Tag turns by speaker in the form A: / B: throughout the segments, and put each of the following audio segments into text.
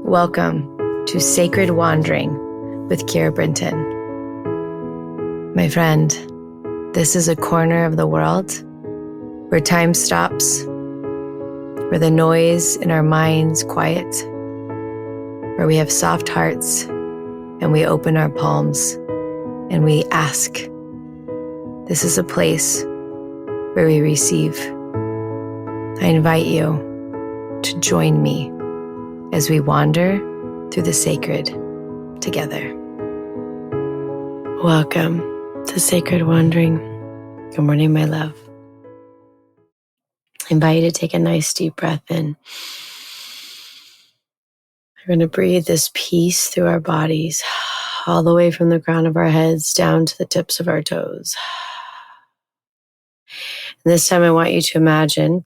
A: Welcome to Sacred Wandering with Keira. My friend, this is a corner of the world where time stops, where the noise in our minds quiet, where we have soft hearts and we open our palms and we ask. This is a place where we receive. I invite you to join me as we wander through the sacred together. Welcome to Sacred Wandering. Good morning, my love. I invite you to take a nice deep breath in. We're going to breathe this peace through our bodies, all the way from the crown of our heads down to the tips of our toes. And this time I want you to imagine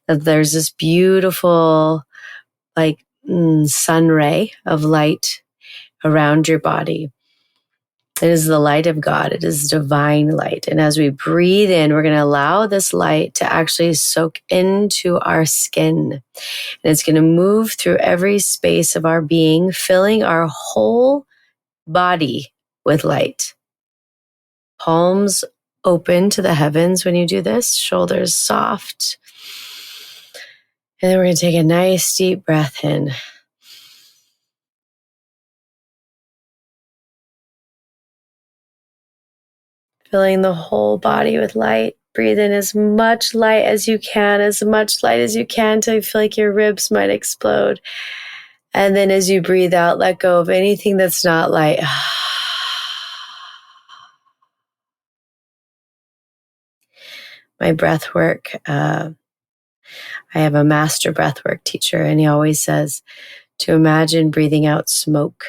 A: that there's this beautiful, sun ray of light around your body. It is the light of God. It is divine light. And as we breathe in, we're going to allow this light to actually soak into our skin. And it's going to move through every space of our being, filling our whole body with light. Palms open to the heavens when you do this, shoulders soft. And then we're going to take a nice deep breath in. Filling the whole body with light. Breathe in as much light as you can till you feel like your ribs might explode. And then as you breathe out, let go of anything that's not light. My breath work, I have a master breathwork teacher, and he always says to imagine breathing out smoke.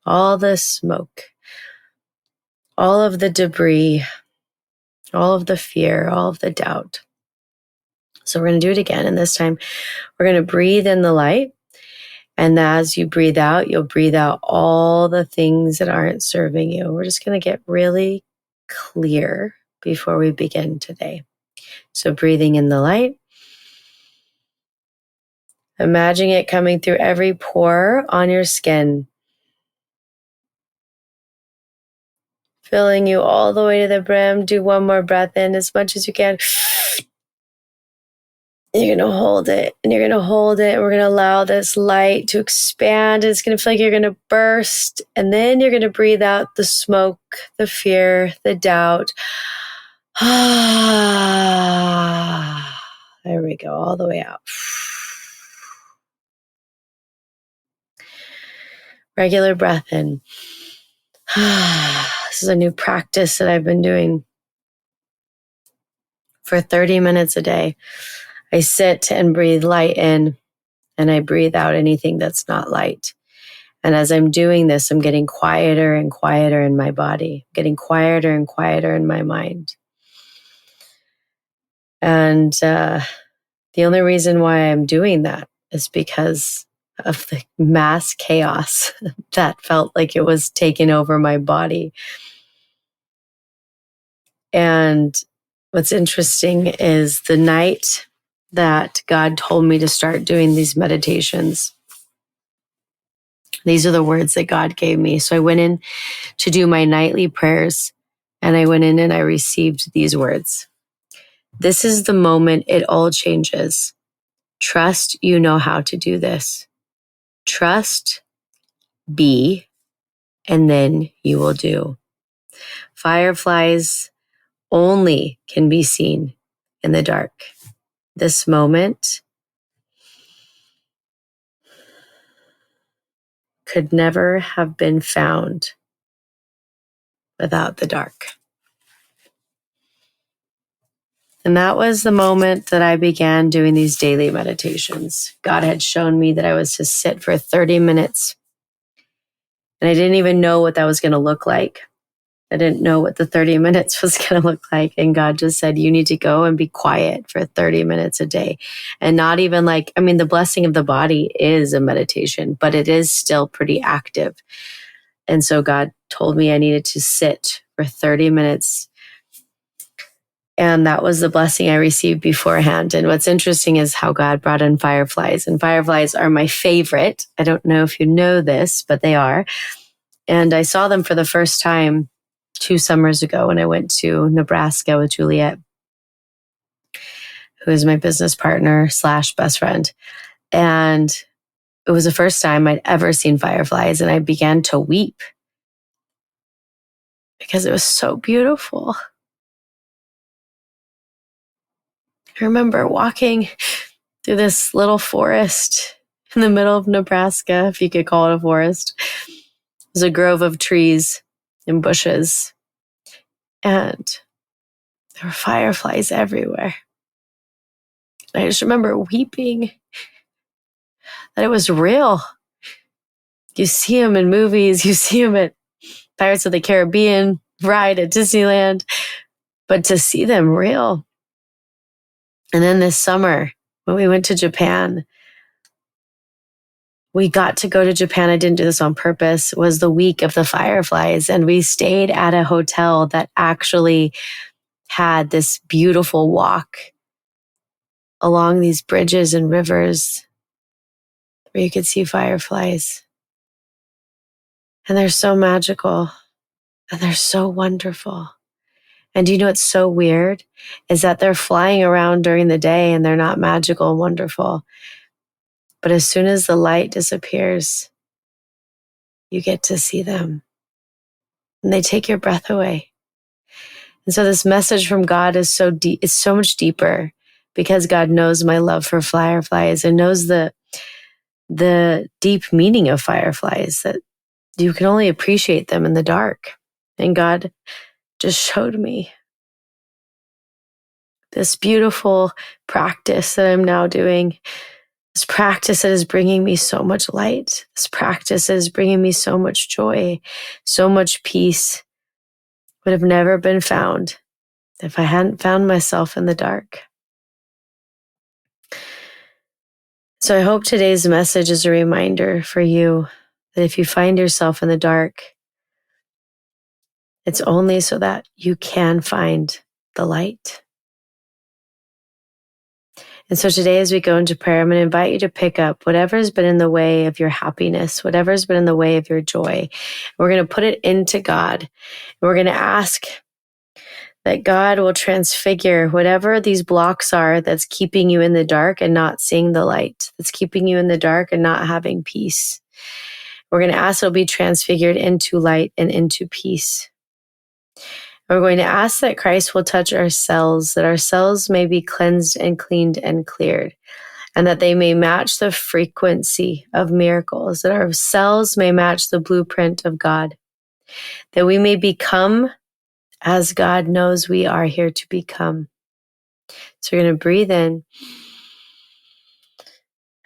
A: All the smoke, all of the debris, all of the fear, all of the doubt. So we're going to do it again. And this time we're going to breathe in the light. And as you breathe out, you'll breathe out all the things that aren't serving you. We're just going to get really clear before we begin today. So breathing in the light. Imagine it coming through every pore on your skin. Filling you all the way to the brim. Do one more breath in as much as you can. You're going to hold it, and you're going to hold it. We're going to allow this light to expand. It's going to feel like you're going to burst. And then you're going to breathe out the smoke, the fear, the doubt. There we go, all the way out. Regular breath in. This is a new practice that I've been doing for 30 minutes a day. I sit and breathe light in, and I breathe out anything that's not light. And as I'm doing this, I'm getting quieter and quieter in my body, getting quieter and quieter in my mind. And the only reason why I'm doing that is because of the mass chaos that felt like it was taking over my body. And what's interesting is the night that God told me to start doing these meditations, these are the words that God gave me. So I went in to do my nightly prayers, and I went in and I received these words. This is the moment it all changes. Trust you know how to do this. Trust, be, and then you will do. Fireflies only can be seen in the dark. This moment could never have been found without the dark. And that was the moment that I began doing these daily meditations. God had shown me that I was to sit for 30 minutes. And I didn't even know what that was going to look like. I didn't know what the 30 minutes was going to look like. And God just said, you need to go and be quiet for 30 minutes a day. And not even the blessing of the body is a meditation, but it is still pretty active. And so God told me I needed to sit for 30 minutes And that was the blessing I received beforehand. And what's interesting is how God brought in fireflies. And fireflies are my favorite. I don't know if you know this, but they are. And I saw them for the first time 2 summers ago when I went to Nebraska with Juliet, who is my business partner / best friend. And it was the first time I'd ever seen fireflies. And I began to weep because it was so beautiful. I remember walking through this little forest in the middle of Nebraska, if you could call it a forest. It was a grove of trees and bushes, and there were fireflies everywhere. And I just remember weeping that it was real. You see them in movies, you see them at Pirates of the Caribbean ride at Disneyland, but to see them real. And then this summer, when we went to Japan, we got to go to Japan. I didn't do this on purpose. It was the week of the fireflies. And we stayed at a hotel that actually had this beautiful walk along these bridges and rivers where you could see fireflies. And they're so magical and they're so wonderful. And you know what's so weird is that they're flying around during the day and they're not magical and wonderful. But as soon as the light disappears, you get to see them and they take your breath away. And so this message from God is so deep, it's so much deeper because God knows my love for fireflies and knows the deep meaning of fireflies, that you can only appreciate them in the dark. And God just showed me this beautiful practice that I'm now doing, this practice that is bringing me so much light, this practice that is bringing me so much joy, so much peace, would have never been found if I hadn't found myself in the dark. So I hope today's message is a reminder for you that if you find yourself in the dark, it's only so that you can find the light. And so today, as we go into prayer, I'm going to invite you to pick up whatever's been in the way of your happiness, whatever's been in the way of your joy. We're going to put it into God. And we're going to ask that God will transfigure whatever these blocks are that's keeping you in the dark and not seeing the light, that's keeping you in the dark and not having peace. We're going to ask it'll be transfigured into light and into peace. We're going to ask that Christ will touch our cells, that our cells may be cleansed and cleaned and cleared, and that they may match the frequency of miracles, that our cells may match the blueprint of God, that we may become as God knows we are here to become. So we're going to breathe in.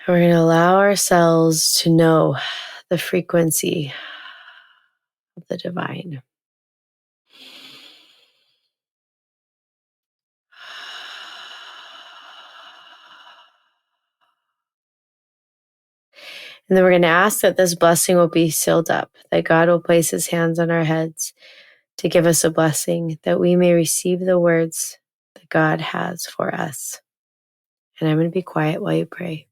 A: We're going to allow ourselves to know the frequency of the divine. And then we're going to ask that this blessing will be sealed up, that God will place his hands on our heads to give us a blessing, that we may receive the words that God has for us. And I'm going to be quiet while you pray.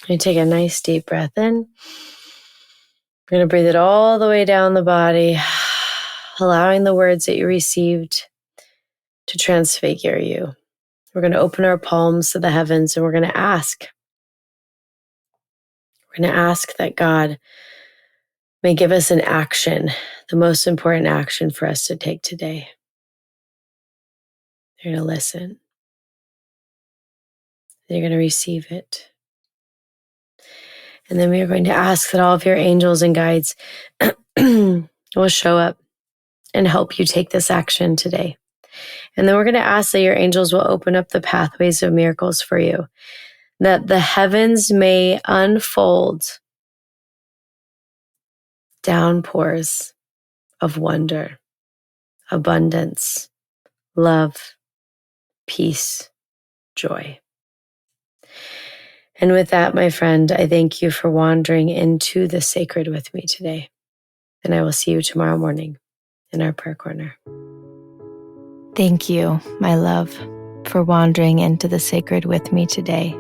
A: You take a nice deep breath in. We're going to breathe it all the way down the body, allowing the words that you received to transfigure you. We're going to open our palms to the heavens and we're going to ask. We're going to ask that God may give us an action, the most important action for us to take today. You're going to listen. You're going to receive it. And then we are going to ask that all of your angels and guides will show up and help you take this action today. And then we're going to ask that your angels will open up the pathways of miracles for you, that the heavens may unfold downpours of wonder, abundance, love, peace, joy. And with that, my friend, I thank you for wandering into the sacred with me today. And I will see you tomorrow morning in our prayer corner. Thank you, my love, for wandering into the sacred with me today.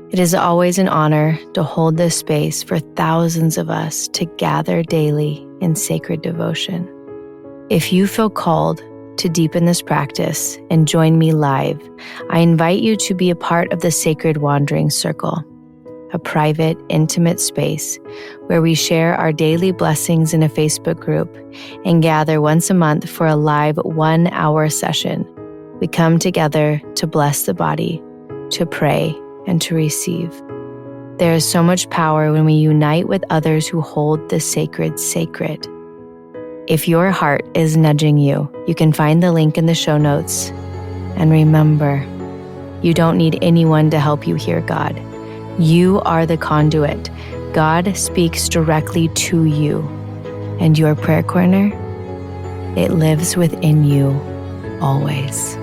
A: It is always an honor to hold this space for thousands of us to gather daily in sacred devotion. If you feel called to deepen this practice and join me live, I invite you to be a part of the Sacred Wandering Circle, a private, intimate space where we share our daily blessings in a Facebook group and gather once a month for a live 1-hour session. We come together to bless the body, to pray, and to receive. There is so much power when we unite with others who hold the sacred sacred. If your heart is nudging you, you can find the link in the show notes. And remember, you don't need anyone to help you hear God. You are the conduit. God speaks directly to you. And your prayer corner, it lives within you always.